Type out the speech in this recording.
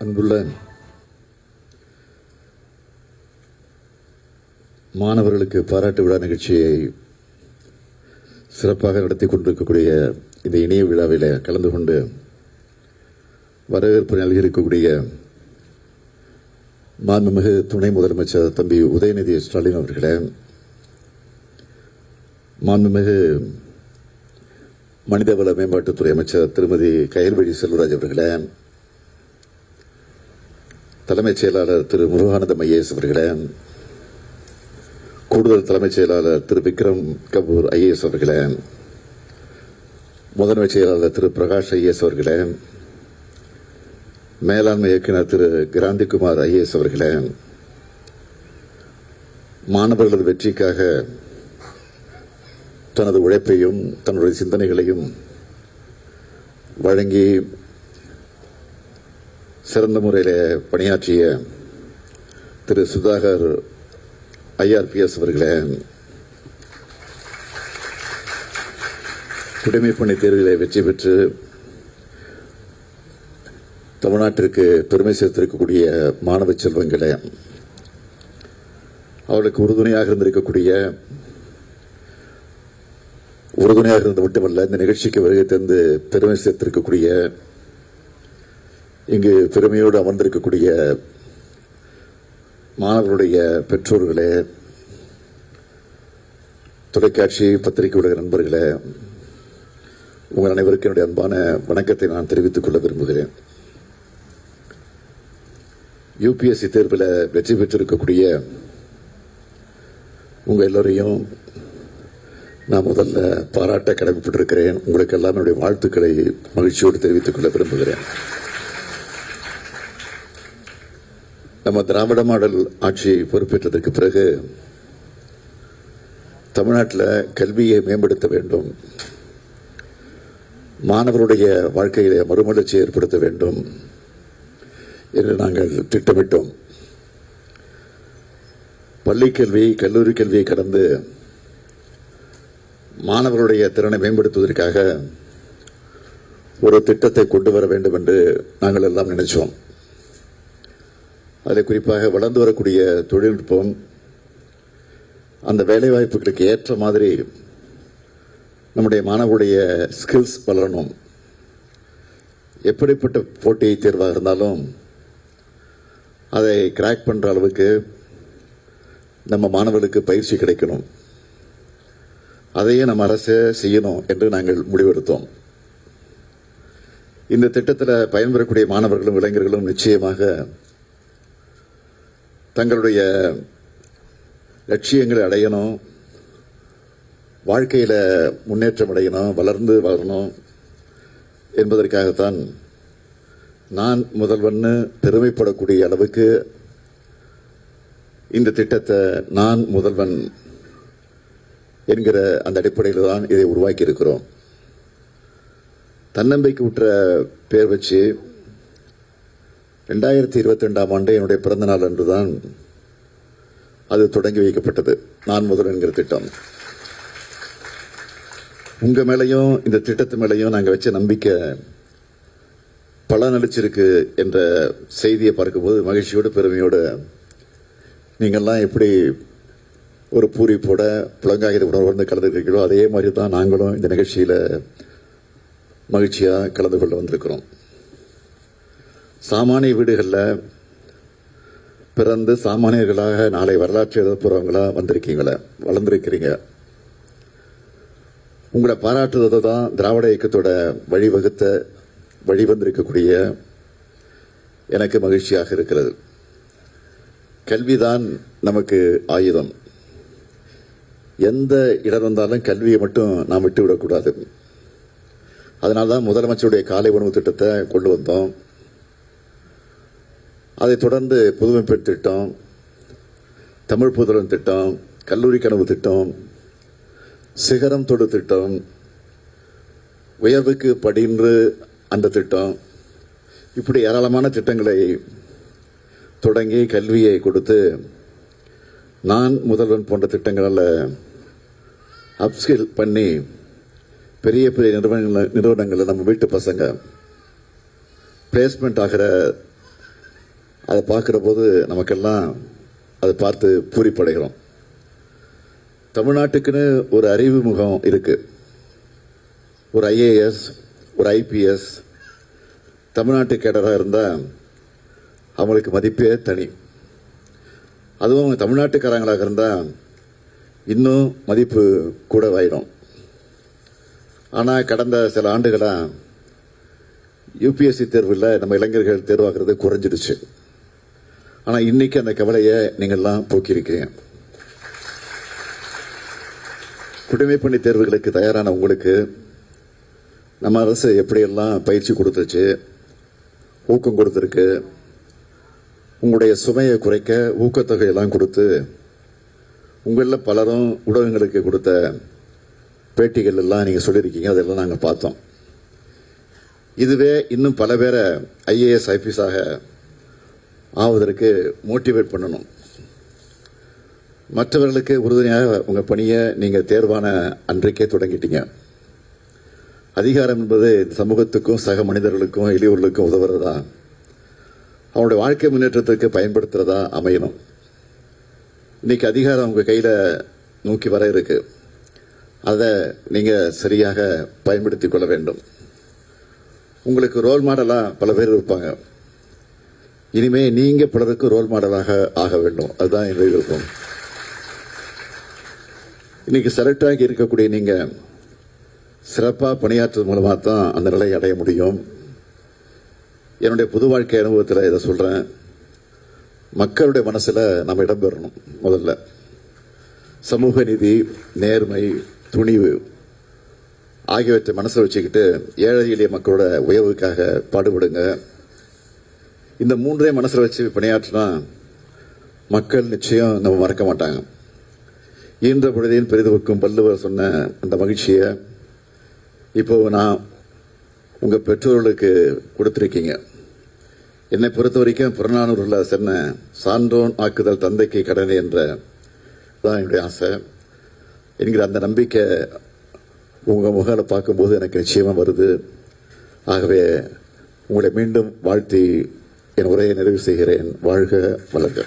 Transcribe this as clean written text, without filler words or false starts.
அன்புள்ள மாணவர்களுக்கு பாராட்டு விழா நிகழ்ச்சியை சிறப்பாக நடத்தி கொண்டிருக்கக்கூடிய இந்த இணைய விழாவில் கலந்து கொண்டு வரவேற்பு நல்கியிருக்கக்கூடிய மாண்புமிகு துணை முதலமைச்சர் தம்பி உதயநிதி ஸ்டாலின் அவர்களே, மாண்புமிகு மனிதவள மேம்பாட்டுத்துறை அமைச்சர் திருமதி கயல்விழி செல்வராஜ் அவர்களே, தலைமைச் செயலாளர் திரு முருகானந்தம் ஐஏஎஸ் அவர்களே, கூடுதல் தலைமைச் செயலாளர் திரு விக்ரம் கபூர் ஐஏஎஸ் அவர்களே, முதன்மை செயலாளர் திரு பிரகாஷ் ஐஏஎஸ் அவர்களே, மேலாண்மை இயக்குநர் திரு கிராந்திகுமார் ஐஏஎஸ் அவர்களே, மாணவர்களது வெற்றிக்காக தனது உழைப்பையும் தன்னுடைய சிந்தனைகளையும் வழங்கி சிறந்த முறையில் பணியாற்றிய திரு சுதாகர் IRPS அவர்களே, குடிமைப்பணி தேர்விலே வெற்றி பெற்று தமிழ்நாட்டிற்கு பெருமை சேர்த்திருக்கக்கூடிய மாணவ செல்வங்களே, அவர்களுக்கு உறுதுணையாக இருந்து மட்டுமல்ல, இந்த நிகழ்ச்சிக்கு வருகை தந்து பெருமை சேர்த்திருக்கக்கூடிய, இங்கு பெருமையோடு அமர்ந்திருக்கக்கூடிய மாணவர்களுடைய பெற்றோர்களே, தொலைக்காட்சி பத்திரிகை ஊடக நண்பர்களே, உங்கள் அனைவருக்கும் என்னுடைய அன்பான வணக்கத்தை நான் தெரிவித்துக் கொள்ள விரும்புகிறேன். UPSC தேர்வில் வெற்றி பெற்றிருக்கக்கூடிய உங்கள் எல்லோரையும் நான் முதல்ல பாராட்ட கடமைப்பட்டிருக்கிறேன். உங்களுக்கு எல்லாம் என்னுடைய வாழ்த்துக்களை மகிழ்ச்சியோடு தெரிவித்துக் கொள்ள விரும்புகிறேன். நம்ம திராவிட மாடல் ஆட்சி பொறுப்பேற்றதற்கு பிறகு தமிழ்நாட்டில் கல்வியை மேம்படுத்த வேண்டும், மாணவருடைய வாழ்க்கையிலே மறுமலர்ச்சி ஏற்படுத்த வேண்டும் என்று நாங்கள் திட்டமிட்டோம். பள்ளிக்கல்வி, கல்லூரி கல்வியை கடந்து மாணவர்களுடைய திறனை மேம்படுத்துவதற்காக ஒரு திட்டத்தை கொண்டு வர வேண்டும் என்று நாங்கள் எல்லாம் நினைச்சோம். அதில் குறிப்பாக வளர்ந்து வரக்கூடிய தொழில்நுட்பம், அந்த வேலைவாய்ப்புகளுக்கு ஏற்ற மாதிரி நம்முடைய மாணவருடைய ஸ்கில்ஸ் வளரணும். எப்படிப்பட்ட போட்டி தேர்வாக இருந்தாலும் அதை கிராக் பண்ற அளவுக்கு நம்ம மாணவர்களுக்கு பயிற்சி கிடைக்கணும். அதையே நம்ம அரசு செய்யணும் என்று நாங்கள் முடிவெடுத்தோம். இந்த திட்டத்தில் பயன்பெறக்கூடிய மாணவர்களும் இளைஞர்களும் நிச்சயமாக தங்களுடைய லட்சியங்களை அடையணும், வாழ்க்கையில் முன்னேற்றம் அடையணும், வளர்ந்து வரணும் என்பதற்காகத்தான் நான் முதல்வன்னு பெருமைப்படக்கூடிய அளவுக்கு இந்த திட்டத்தை நான் முதல்வன் என்கிற அந்த அடிப்படையில் தான் இதை உருவாக்கி இருக்கிறோம். தன்னம்பிக்கை ஊற்ற பேர் வச்சு 2022ஆம் ஆண்டு என்னுடைய பிறந்த நாள் அன்றுதான் அது தொடங்கி வைக்கப்பட்டது. நான் முதல்வன் என்கிற திட்டம். உங்க மேலையும் இந்த திட்டத்து மேலையும் நாங்கள் வச்ச நம்பிக்கை பலனளிச்சிருக்கு என்ற செய்தியை பார்க்கும்போது மகிழ்ச்சியோடு பெருமையோடு நீங்கள்லாம் எப்படி ஒரு பூரிப்போட புலங்காகித உணர்வு கலந்துருக்கீங்களோ அதே மாதிரி தான் நாங்களும் இந்த நிகழ்ச்சியில் மகிழ்ச்சியாக கலந்து கொள்ள வந்திருக்கிறோம். சாமானிய வீடுகளில் பிறந்து சாமானியர்களாக நாளை வரலாற்று எழுதப்போறவங்களா வளர்ந்துருக்கிறீங்க. உங்களை பாராட்டுவது தான் திராவிட இயக்கத்தோட வழிவந்திருக்கக்கூடிய எனக்கு மகிழ்ச்சியாக இருக்கிறது. கல்விதான் நமக்கு ஆயுதம். எந்த இடம் வந்தாலும் கல்வியை மட்டும் நாம் விட்டுவிடக்கூடாது. அதனால்தான் முதலமைச்சருடைய காலை உணவு திட்டத்தை கொண்டு வந்தோம். அதைத் தொடர்ந்து புதுமை பெண் திட்டம், தமிழ் புதல்வன் திட்டம், கல்லூரி கனவு திட்டம், சிகரம் தொடு திட்டம், உயர்வுக்கு படின்று அந்த திட்டம், இப்படி ஏராளமான திட்டங்களை தொடங்கி கல்வியை கொடுத்து நான் முதல்வன் போன்ற திட்டங்களால் அப்ஸ்கில் பண்ணி பெரிய நிறுவனங்களில் நம்ம வீட்டு பசங்க பிளேஸ்மெண்ட் ஆகிற அதை பார்க்குற போது நமக்கெல்லாம் அதை பார்த்து பூரிப்படைகிறோம். தமிழ்நாட்டுக்குன்னு ஒரு அறிவு முகம் இருக்கு. ஒரு ஐஏஎஸ், ஒரு ஐபிஎஸ் தமிழ்நாட்டு கேடராக இருந்தால் அவங்களுக்கு மதிப்பே தனி. அதுவும் அவங்க தமிழ்நாட்டுக்காரங்களாக இருந்தால் இன்னும் மதிப்பு கூடவாயிடும். ஆனால் கடந்த சில ஆண்டுகளாக யூபிஎஸ்சி தேர்வில் நம்ம இளைஞர்கள் தேர்வாகிறது குறைஞ்சிடுச்சு. ஆனால் இன்னைக்கு அந்த கவலையை நீங்கள்லாம் போக்கியிருக்கீங்க. குடிமைப்பணி தேர்வுகளுக்கு தயாரான உங்களுக்கு நம்ம அரசு எப்படியெல்லாம் பயிற்சி கொடுத்துருச்சு, ஊக்கம் கொடுத்துருக்கு. உங்களுடைய சுமையை குறைக்க ஊக்கத்தொகையெல்லாம் கொடுத்து உங்களில் பலரும் ஊடகங்களுக்கு கொடுத்த பேட்டிகள் எல்லாம் நீங்கள் சொல்லியிருக்கீங்க. அதெல்லாம் நாங்கள் பார்த்தோம். இதுவே இன்னும் பல பேரை ஐஏஎஸ் ஐபிஎஸ்ஸாக ஆவதற்கு மோட்டிவேட் பண்ணணும். மற்றவர்களுக்கு உறுதுணையாக உங்கள் பணியை நீங்கள் தேர்வான அன்றைக்கே தொடங்கிட்டீங்க. அதிகாரம் என்பது சமூகத்துக்கும் சக மனிதர்களுக்கும் எளியோர்களுக்கும் உதவுறதா, அவனுடைய வாழ்க்கை முன்னேற்றத்திற்கு பயன்படுத்துறதா அமையணும். இன்னைக்கு அதிகாரம் உங்கள் கையில் நோக்கி வர இருக்கு. அதை நீங்கள் சரியாக பயன்படுத்திக் கொள்ள வேண்டும். உங்களுக்கு ரோல் மாடலாக பல பேர் இருப்பாங்க. இனிமே நீங்க பலருக்கு ரோல் மாடலாக ஆக வேண்டும். அதுதான் என்னுடைய விருப்பம். இன்னைக்கு செலக்ட் ஆகி இருக்கக்கூடிய நீங்க சிறப்பாக பணியாற்றுவது மூலமாக தான் அந்த நிலையை அடைய முடியும். என்னுடைய புது வாழ்க்கை அனுபவத்தில் இதை சொல்றேன். மக்களுடைய மனசுல நம்ம இடம்பெறணும். முதல்ல சமூக நீதி, நேர்மை, துணிவு ஆகியவற்றை மனசில் வச்சுக்கிட்டு ஏழை எளிய மக்களோட உயர்வுக்காக பாடுபடுங்க. இந்த மூன்றே மனசில் வச்சு பணியாற்றினா மக்கள் நிச்சயம் நம்ம மறக்க மாட்டாங்க. ஈன்ற பொழுதின் பெரிதுவக்கும் வள்ளுவர் சொன்ன அந்த மகிழ்ச்சியை இப்போ நான் உங்க பெற்றோர்களுக்கு கொடுத்திருக்கீங்க. என்னை பொறுத்த வரைக்கும் புறநானூரில் சொன்ன சான்றோன் ஆக்குதல் தந்தைக்கு கடனை என்ற தான் என்னுடைய ஆசை என்கிற அந்த நம்பிக்கை உங்கள் முகால பார்க்கும்போது எனக்கு நிச்சயமா வருது. ஆகவே உங்களை மீண்டும் வாழ்த்தி என் உரையை நிறைவு செய்கிறேன். வாழ்க வளர்க.